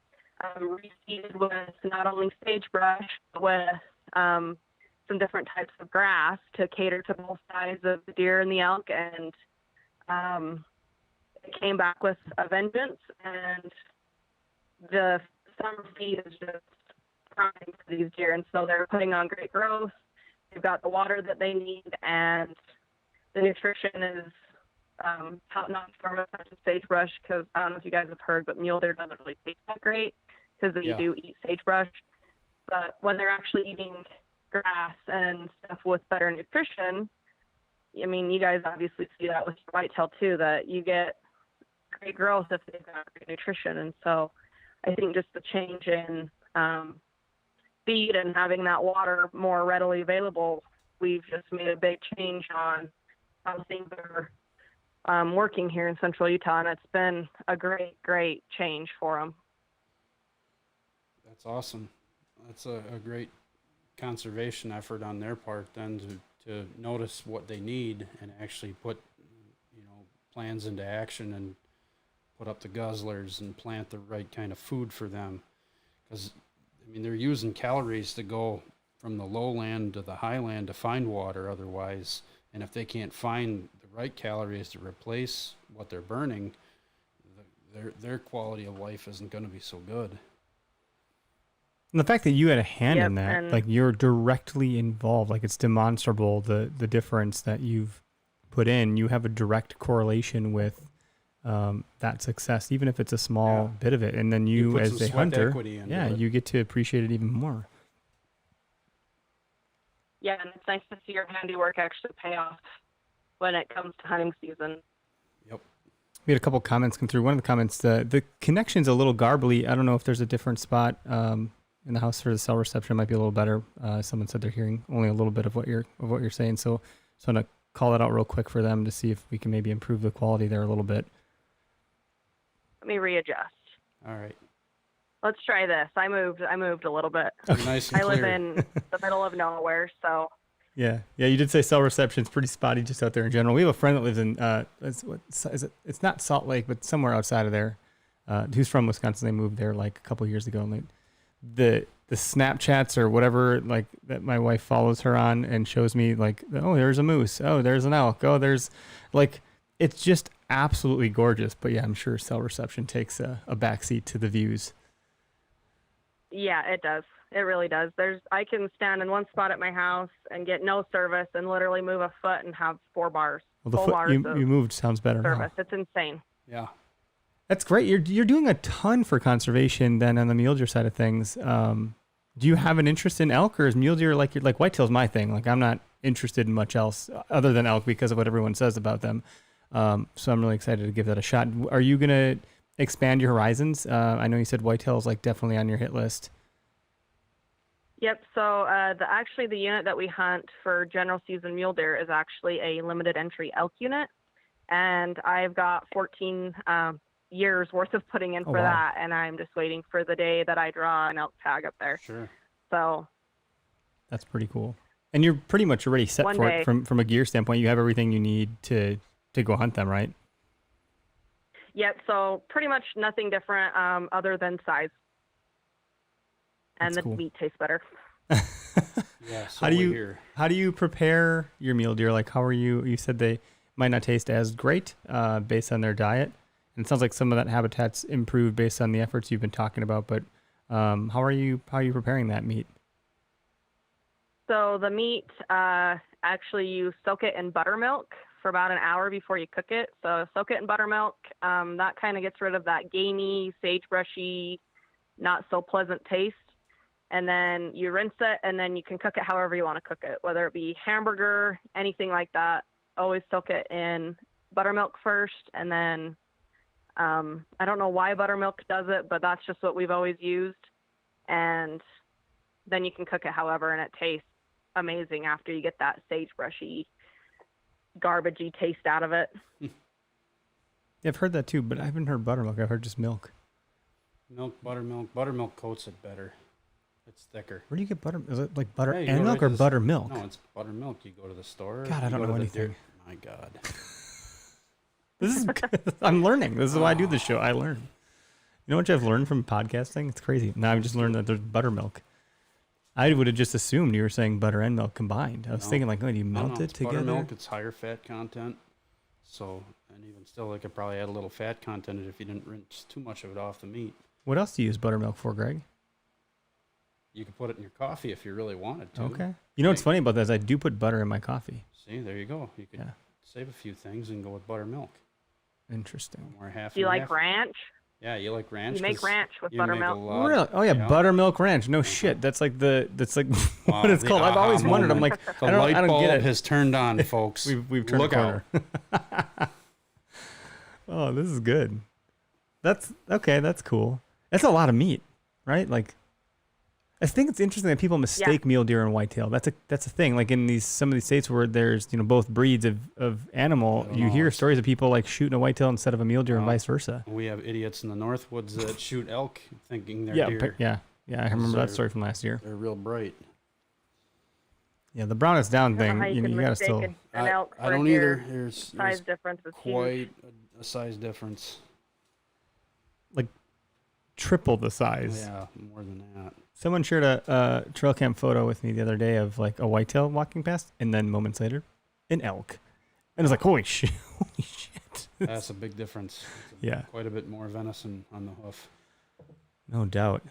Speaker 9: reseeded with not only sagebrush, but with some different types of grass to cater to both sides of the deer and the elk. And it came back with a vengeance, and the summer feed is just prime for these deer. And so they're putting on great growth. They've got the water that they need, and the nutrition is top-notch pharma such as sagebrush, because I don't know if you guys have heard, but mule deer doesn't really taste that great because they do eat sagebrush. But when they're actually eating grass and stuff with better nutrition, I mean, you guys obviously see that with whitetail too, that you get great growth if they've got great nutrition. And so I think just the change in feed and having that water more readily available, we've just made a big change on how things are working here in central Utah, and it's been a great change for them.
Speaker 5: That's awesome. That's a great conservation effort on their part then to notice what they need and actually put, plans into action and put up the guzzlers and plant the right kind of food for them. Because, they're using calories to go from the lowland to the highland to find water otherwise. And if they can't find the right calories to replace what they're burning, their quality of life isn't going to be so good.
Speaker 7: And the fact that you had a hand in that, like you're directly involved, like it's demonstrable the difference that you've put in. You have a direct correlation with that success, even if it's a small bit of it. And then you as a hunter, you get to appreciate it even more.
Speaker 9: Yeah, and it's nice to see your handiwork actually pay off when it comes to hunting season.
Speaker 5: Yep.
Speaker 7: We had a couple comments come through. One of the comments, the connection's a little garbly. I don't know if there's a different spot in the house for the cell reception. It might be a little better. Someone said they're hearing only a little bit of what you're saying. So I'm gonna call it out real quick for them to see if we can maybe improve the quality there a little bit.
Speaker 9: Let me readjust.
Speaker 5: All right.
Speaker 9: Let's try this. I moved a little bit.
Speaker 5: Okay. Nice and
Speaker 9: I live
Speaker 5: clear.
Speaker 9: in the middle of nowhere, so.
Speaker 7: Yeah. You did say cell reception is pretty spotty just out there in general. We have a friend that lives in it's not Salt Lake, but somewhere outside of there. Who's from Wisconsin. They moved there like a couple years ago, and the Snapchats or whatever like that my wife follows her on and shows me like, oh, there's a moose, oh, there's an elk, oh, there's like, it's just absolutely gorgeous. But yeah, I'm sure cell reception takes a backseat to the views.
Speaker 9: Yeah, it does. It really does. I can stand in one spot at my house and get no service and literally move a foot and have 4 bars.
Speaker 7: Well, the foot you moved sounds better
Speaker 9: service.
Speaker 7: now.
Speaker 9: It's insane.
Speaker 5: Yeah.
Speaker 7: That's great. You're doing a ton for conservation then on the mule deer side of things. Do you have an interest in elk, or is mule deer like whitetail's my thing? Like I'm not interested in much else other than elk because of what everyone says about them. So I'm really excited to give that a shot. Are you gonna expand your horizons? I know you said whitetail is like definitely on your hit list.
Speaker 9: Yep. So the unit that we hunt for general season mule deer is actually a limited entry elk unit, and I've got 14 years worth of putting in for that, and I'm just waiting for the day that I draw an elk tag up there.
Speaker 5: Sure.
Speaker 9: So
Speaker 7: that's pretty cool. And you're pretty much already set for it from a gear standpoint. You have everything you need to go hunt them, right?
Speaker 9: Yep. So pretty much nothing different other than size. And
Speaker 7: that's
Speaker 9: the
Speaker 7: cool.
Speaker 9: meat tastes better.
Speaker 5: Yeah. So
Speaker 7: how do you prepare your mule deer? Like, how are you said they might not taste as great based on their diet. And it sounds like some of that habitat's improved based on the efforts you've been talking about. But how are you preparing that meat?
Speaker 9: So the meat, actually you soak it in buttermilk for about an hour before you cook it. So soak it in buttermilk. That kind of gets rid of that gamey, sagebrushy, not so pleasant taste. And then you rinse it, and then you can cook it however you want to cook it, whether it be hamburger, anything like that. Always soak it in buttermilk first, and then I don't know why buttermilk does it, but that's just what we've always used. And then you can cook it however, and it tastes amazing after you get that sagebrushy, garbagey taste out of it.
Speaker 7: Yeah, I've heard that too, but I haven't heard buttermilk. I've heard just milk.
Speaker 5: Milk, buttermilk. Buttermilk coats it better. It's thicker.
Speaker 7: Where do you get butter? Is it like butter
Speaker 5: Yeah,
Speaker 7: and milk or buttermilk?
Speaker 5: No, it's buttermilk. You go to the store.
Speaker 7: God, I don't know anything.
Speaker 5: My God.
Speaker 7: This is I'm learning. This is why I do this show. I learn. You know what I've learned from podcasting? It's crazy. Now I've just learned that there's buttermilk. I would have just assumed you were saying butter and milk combined. I was thinking like, oh, do you melt it together?
Speaker 5: Buttermilk, it's higher fat content. So, and even still, I could probably add a little fat content if you didn't rinse too much of it off the meat.
Speaker 7: What else do you use buttermilk for, Greg?
Speaker 5: You could put it in your coffee if you really wanted to.
Speaker 7: Okay. You know what's funny about that is I do put butter in my coffee.
Speaker 5: See, there you go. You could save a few things and go with buttermilk.
Speaker 7: Interesting.
Speaker 5: Or half.
Speaker 9: Do you
Speaker 5: and
Speaker 9: like
Speaker 5: half.
Speaker 9: ranch?
Speaker 5: Yeah, you like ranch.
Speaker 9: You make
Speaker 5: 'cause
Speaker 9: ranch with
Speaker 5: you make a
Speaker 9: buttermilk.
Speaker 5: lot-
Speaker 7: Really? Oh yeah,
Speaker 5: yeah.
Speaker 7: buttermilk ranch. No shit. That's like
Speaker 5: Wow,
Speaker 7: what it's
Speaker 5: the
Speaker 7: called. I've
Speaker 5: aha
Speaker 7: always wondered. I'm
Speaker 5: moment.
Speaker 7: like,
Speaker 5: The
Speaker 7: I don't
Speaker 5: light bulb
Speaker 7: get it.
Speaker 5: has turned on, folks.
Speaker 7: We've turned
Speaker 5: Look
Speaker 7: a
Speaker 5: out.
Speaker 7: corner. Oh, this is good. That's okay. That's cool. That's a lot of meat, right? Like, I think it's interesting that people mistake mule deer and whitetail. That's a thing. Like in some of these states where there's both breeds of animal, you hear stories of people like shooting a whitetail instead of a mule deer and vice versa.
Speaker 5: We have idiots in the Northwoods that shoot elk thinking they're
Speaker 7: Yeah,
Speaker 5: deer.
Speaker 7: yeah. I remember that story from last year.
Speaker 5: They're real bright.
Speaker 7: Yeah, the brown is down
Speaker 9: I don't
Speaker 7: thing.
Speaker 9: know how you can
Speaker 7: You gotta
Speaker 9: mistake
Speaker 7: still.
Speaker 9: an elk
Speaker 5: I
Speaker 9: for a
Speaker 5: don't
Speaker 9: deer.
Speaker 5: either. There's
Speaker 9: Size difference is huge.
Speaker 5: quite a size difference.
Speaker 7: Triple the size.
Speaker 5: Yeah, more than that.
Speaker 7: Someone shared a trail cam photo with me the other day of like a whitetail walking past, and then moments later, an elk, and it's like, holy shit, holy shit.
Speaker 5: That's a big difference.
Speaker 7: Yeah,
Speaker 5: Quite a bit more venison on the hoof.
Speaker 7: no doubt.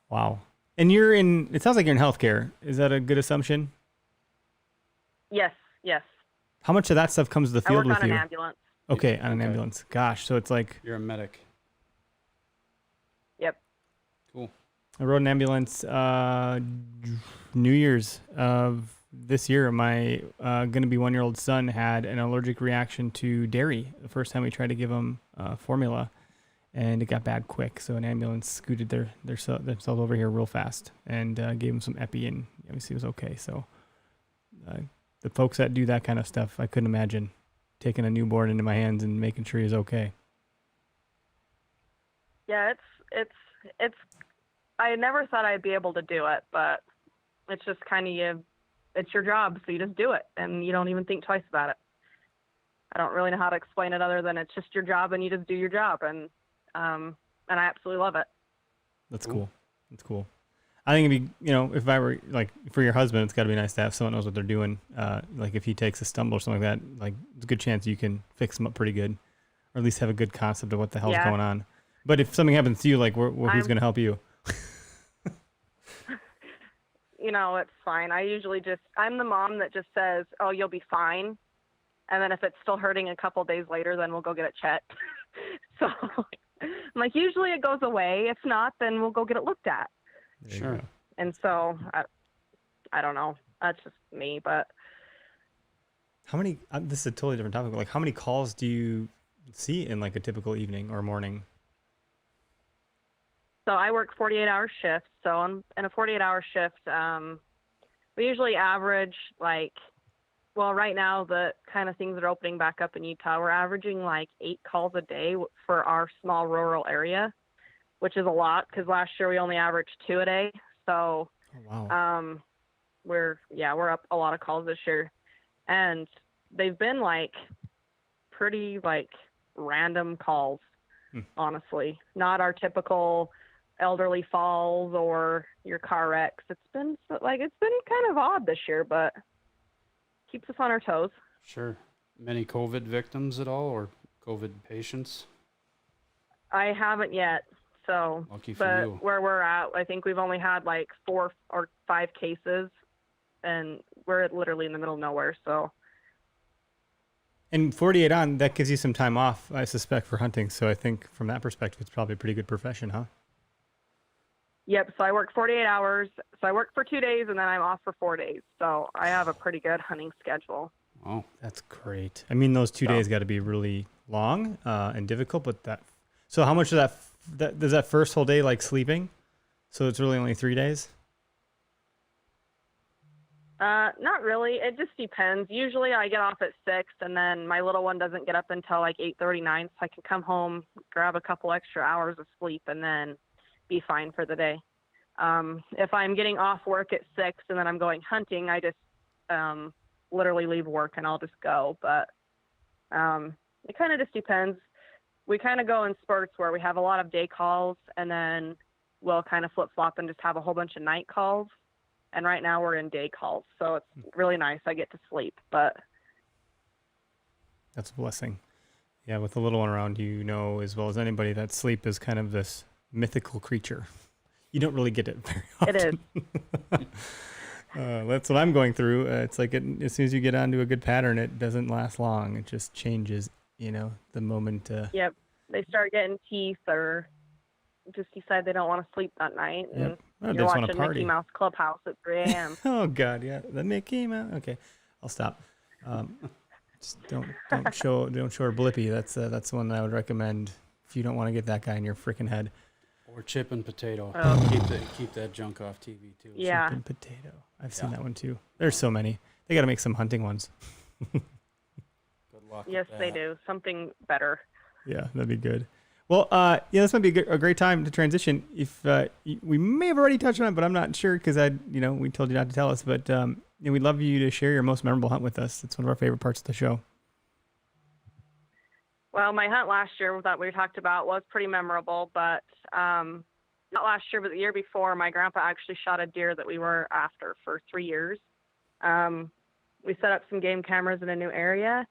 Speaker 7: Wow. And you're in. It sounds like you're in healthcare. Is that a good assumption?
Speaker 9: Yes.
Speaker 7: How much of that stuff comes to the
Speaker 9: I
Speaker 7: field
Speaker 9: work
Speaker 7: with
Speaker 9: on
Speaker 7: you?
Speaker 9: an ambulance.
Speaker 7: Okay, on an
Speaker 5: Okay.
Speaker 7: ambulance. Gosh, so it's like
Speaker 5: You're a medic.
Speaker 9: Yep.
Speaker 5: Cool.
Speaker 7: I rode an ambulance New Year's of this year. My going to be 1-year-old son had an allergic reaction to dairy the first time we tried to give him formula, and it got bad quick. So an ambulance scooted themselves over here real fast and gave him some epi, and obviously he was okay. So the folks that do that kind of stuff, I couldn't imagine taking a newborn into my hands and making sure he's okay.
Speaker 9: Yeah, it's. I never thought I'd be able to do it, but it's just kind of it's your job, so you just do it, and you don't even think twice about it. I don't really know how to explain it other than it's just your job, and you just do your job, and I absolutely love it.
Speaker 7: That's cool. That's cool. I think it'd be, if I were like for your husband, it's got to be nice to have someone who knows what they're doing. Like if he takes a stumble or something like that, like there's a good chance you can fix him up pretty good, or at least have a good concept of what the hell's going on. But if something happens to you, like who's going to help you?
Speaker 9: It's fine. I'm the mom that just says, "Oh, you'll be fine," and then if it's still hurting a couple days later, then we'll go get it checked. So I'm like, usually it goes away. If not, then we'll go get it looked at.
Speaker 5: Sure.
Speaker 9: And so I don't know. That's just me, but
Speaker 7: How many? This is a totally different topic. But like, how many calls do you see in like a typical evening or morning?
Speaker 9: so I work 48-hour shifts. So in a 48-hour shift, we usually average right now the kind of things that are opening back up in Utah, we're averaging like 8 calls a day for our small rural area, which is a lot because last year we only averaged 2 a day. So we're up a lot of calls this year, and they've been like pretty like random calls, honestly, not our typical elderly falls or your car wrecks. It's been kind of odd this year, but keeps us on our toes.
Speaker 5: Sure. Many COVID victims at all, or COVID patients?
Speaker 9: I haven't yet. So,
Speaker 5: Lucky for
Speaker 9: but
Speaker 5: you.
Speaker 9: where we're at, I think we've only had like 4 or 5 cases, and we're literally in the middle of nowhere. So,
Speaker 7: And 48 on, that gives you some time off, I suspect, for hunting. So I think from that perspective, it's probably a pretty good profession, huh?
Speaker 9: yep. So I work 48 hours. So I work for 2 days, and then I'm off for 4 days. So I have a pretty good hunting schedule.
Speaker 5: Oh,
Speaker 7: That's great. I mean, those 2 days got to be really long and difficult, but so how much of that does that first whole day like sleeping? So it's really only 3 days?
Speaker 9: Not really. It just depends. Usually I get off at 6, and then my little one doesn't get up until like 8:39, so I can come home, grab a couple extra hours of sleep, and then be fine for the day. If I'm getting off work at 6 and then I'm going hunting, I just literally leave work and I'll just go. But it kind of just depends. We kind of go in spurts where we have a lot of day calls, and then we'll kind of flip-flop and just have a whole bunch of night calls. And right now we're in day calls, so it's really nice. I get to sleep, but
Speaker 7: That's a blessing. Yeah, with the little one around, as well as anybody, that sleep is kind of this mythical creature. You don't really get it very often.
Speaker 9: it is.
Speaker 7: That's what I'm going through. It's like as soon as you get onto a good pattern, it doesn't last long. It just changes, the moment.
Speaker 9: Yep. They start getting teeth or just decide they don't want to sleep that night.
Speaker 7: Yep.
Speaker 9: And
Speaker 7: They
Speaker 9: you're
Speaker 7: just wanna
Speaker 9: watching
Speaker 7: party.
Speaker 9: Mickey Mouse Clubhouse at 3 a.m.
Speaker 7: Oh God, yeah, the Mickey Mouse. Okay, I'll stop. Just don't show her Blippy. That's the one that I would recommend if you don't want to get that guy in your freaking head.
Speaker 5: Or chip and potato.
Speaker 9: Oh.
Speaker 5: Keep that junk off TV too.
Speaker 9: Yeah.
Speaker 7: Chip and potato. I've seen that one too. There's so many. They got to make some hunting ones.
Speaker 5: Good luck.
Speaker 9: Yes,
Speaker 5: with
Speaker 9: they
Speaker 5: that.
Speaker 9: do. Something better.
Speaker 7: Yeah, that'd be good. Well, this might be a great time to transition. If we may have already touched on it, but I'm not sure because we told you not to tell us. But we'd love you to share your most memorable hunt with us. It's one of our favorite parts of the show.
Speaker 9: Well, my hunt last year that we talked about was pretty memorable, but not last year, but the year before, my grandpa actually shot a deer that we were after for 3 years. We set up some game cameras in a new area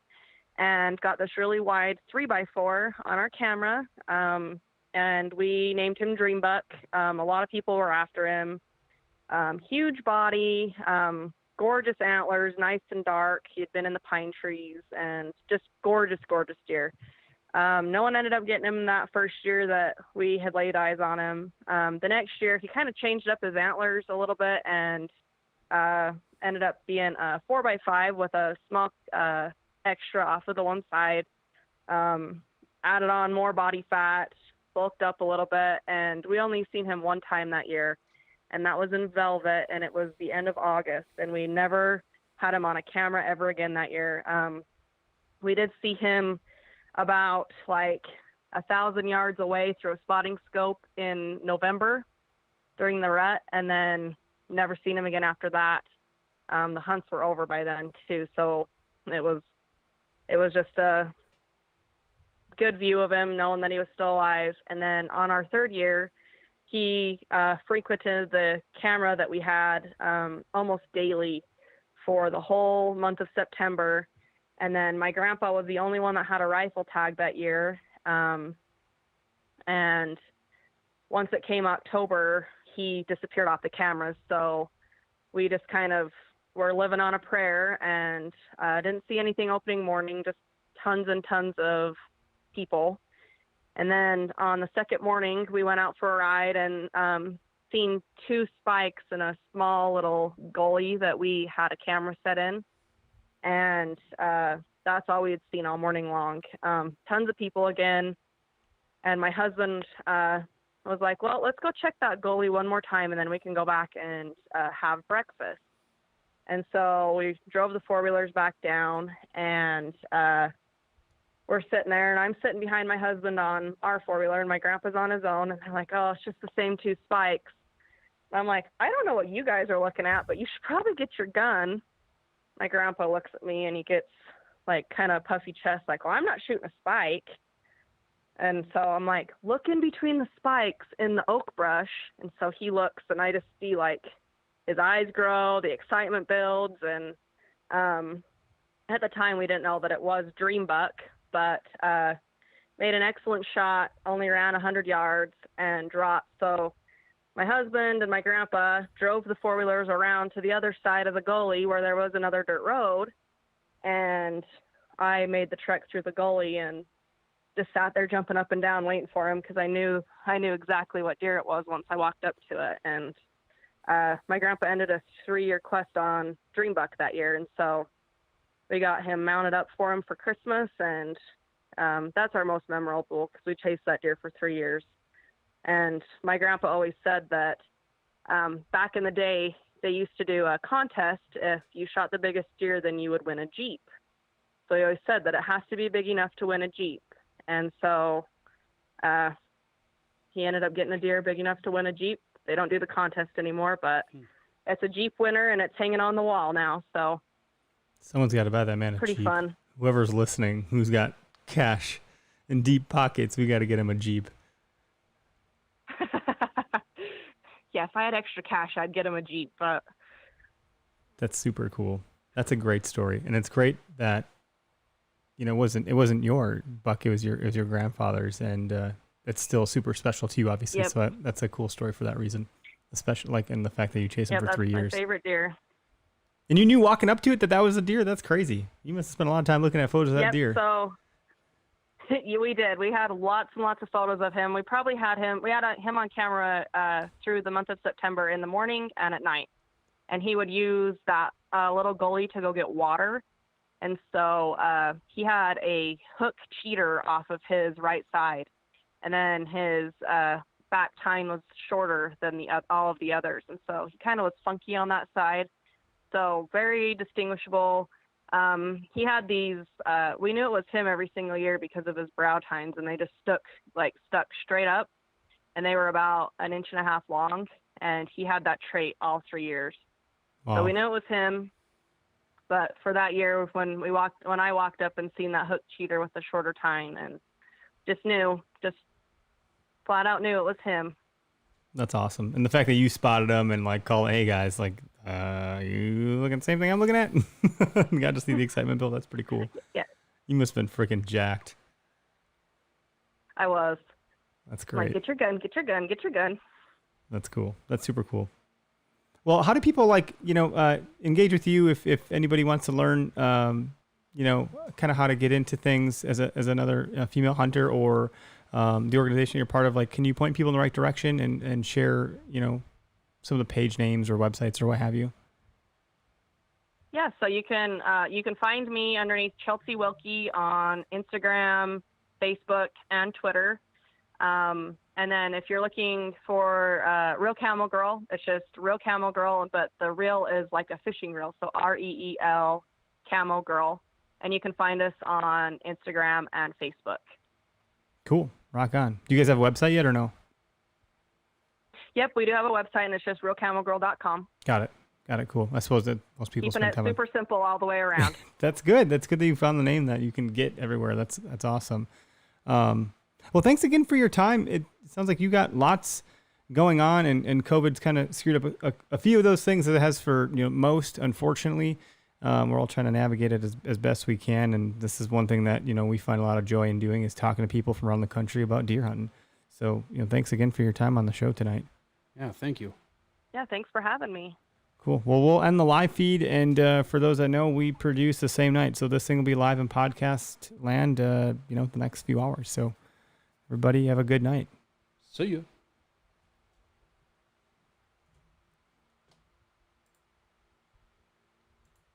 Speaker 9: and got this really wide 3x4 on our camera, and we named him Dream Buck. A lot of people were after him. Huge body, gorgeous antlers, nice and dark. He had been in the pine trees, and just gorgeous, gorgeous deer. No one ended up getting him that first year that we had laid eyes on him. The next year, he kind of changed up his antlers a little bit and ended up being a 4x5 with a small extra off of the one side. Added on more body fat, bulked up a little bit, and we only seen him one time that year, and that was in velvet, and it was the end of August, and we never had him on a camera ever again that year. We did see him about like 1,000 yards away through a spotting scope in November during the rut, and then never seen him again after that. The hunts were over by then too, so it was just a good view of him, knowing that he was still alive. And then on our third year, he frequented the camera that we had almost daily for the whole month of September. And then my grandpa was the only one that had a rifle tag that year. And once it came October, he disappeared off the cameras. So we just kind of were living on a prayer, and didn't see anything opening morning, just tons and tons of people. And then on the second morning, we went out for a ride and seen 2 spikes in a small little gully that we had a camera set in. And that's all we had seen all morning long. Tons of people again. And my husband was like, well, let's go check that gully one more time, and then we can go back and have breakfast. And so we drove the 4-wheelers back down, and we're sitting there, and I'm sitting behind my husband on our 4-wheeler, and my grandpa's on his own. And they're like, oh, it's just the same 2 spikes. And I'm like, I don't know what you guys are looking at, but you should probably get your gun. My grandpa looks at me, and he gets like kind of puffy chest, like, well, I'm not shooting a spike. And so I'm like, look in between the spikes in the oak brush. And so he looks, and I just see like his eyes grow, the excitement builds. And at the time we didn't know that it was Dream Buck, but made an excellent shot, only ran 100 yards and dropped. So my husband and my grandpa drove the 4-wheelers around to the other side of the gully where there was another dirt road. And I made the trek through the gully and just sat there jumping up and down waiting for him, because I knew exactly what deer it was once I walked up to it. And my grandpa ended a 3-year quest on Dream Buck that year, and so we got him mounted up for him for Christmas, and that's our most memorable, because we chased that deer for 3 years. And my grandpa always said that back in the day they used to do a contest. If you shot the biggest deer, then you would win a Jeep. So he always said that it has to be big enough to win a Jeep. And so he ended up getting a deer big enough to win a Jeep. They don't do the contest anymore, but it's a Jeep winner, and it's hanging on the wall now. So
Speaker 7: Someone's got to buy that man a
Speaker 9: pretty
Speaker 7: Jeep.
Speaker 9: fun.
Speaker 7: Whoever's listening, who's got cash in deep pockets, we got to get him a Jeep.
Speaker 9: Yeah, if I had extra cash, I'd get him a Jeep. But
Speaker 7: That's super cool. That's a great story, and it's great that it wasn't your buck; it was your grandfather's, and it's still super special to you, obviously.
Speaker 9: Yep.
Speaker 7: So that's a cool story for that reason, especially like in the fact that you chased him for 3 years.
Speaker 9: That's my favorite deer.
Speaker 7: And you knew walking up to it that was a deer? That's crazy. You must have spent a lot of time looking at photos of that deer.
Speaker 9: So we did. We had lots and lots of photos of him. We probably had him. We had him on camera through the month of September in the morning and at night. And he would use that little gully to go get water. And so he had a hook cheater off of his right side. And then his back tine was shorter than all of the others. And so he kind of was funky on that side. So very distinguishable. He had these, we knew it was him every single year because of his brow tines, and they just stuck straight up, and they were about 1.5 inches long, and he had that trait all 3 years.
Speaker 7: Wow.
Speaker 9: So we knew it was him, but for that year when I walked up and seen that hook cheater with the shorter tine, and just flat out knew it was him.
Speaker 7: That's awesome. And the fact that you spotted him and like called, hey guys, like, you looking at the same thing I'm looking at? Got to see the excitement build. That's pretty cool.
Speaker 9: Yeah.
Speaker 7: You must have been freaking jacked.
Speaker 9: I was.
Speaker 7: That's great.
Speaker 9: Like, get your gun, get your gun, get your gun.
Speaker 7: That's cool. That's super cool. Well, how do people engage with you if anybody wants to learn, kind of how to get into things as another female hunter, or the organization you're part of? Like, can you point people in the right direction and share, some of the page names or websites or what have you?
Speaker 9: Yeah, so you can find me underneath Chelsie Wilkey on Instagram, Facebook, and Twitter. And then if you're looking for Real Camel Girl, it's just Real Camel Girl, but the reel is like a fishing reel, so REEL Camel Girl. And you can find us on Instagram and Facebook.
Speaker 7: Cool. Rock on. Do you guys have a website yet or no?
Speaker 9: Yep, we do have a website, and it's just realcamelgirl.com.
Speaker 7: Got it. Cool. I suppose that most people
Speaker 9: Keeping it super simple all the way around.
Speaker 7: That's good. That's good that you found the name that you can get everywhere. That's awesome. Well, thanks again for your time. It sounds like you got lots going on, and COVID's kind of screwed up a few of those things that it has for most, unfortunately. We're all trying to navigate it as best we can, and this is one thing that we find a lot of joy in doing, is talking to people from around the country about deer hunting. So thanks again for your time on the show tonight.
Speaker 5: Yeah, thank you.
Speaker 9: Yeah, thanks for having me.
Speaker 7: Cool. Well, we'll end the live feed, and for those that know, we produce the same night, so this thing will be live in podcast land, the next few hours. So everybody have a good night.
Speaker 5: See you.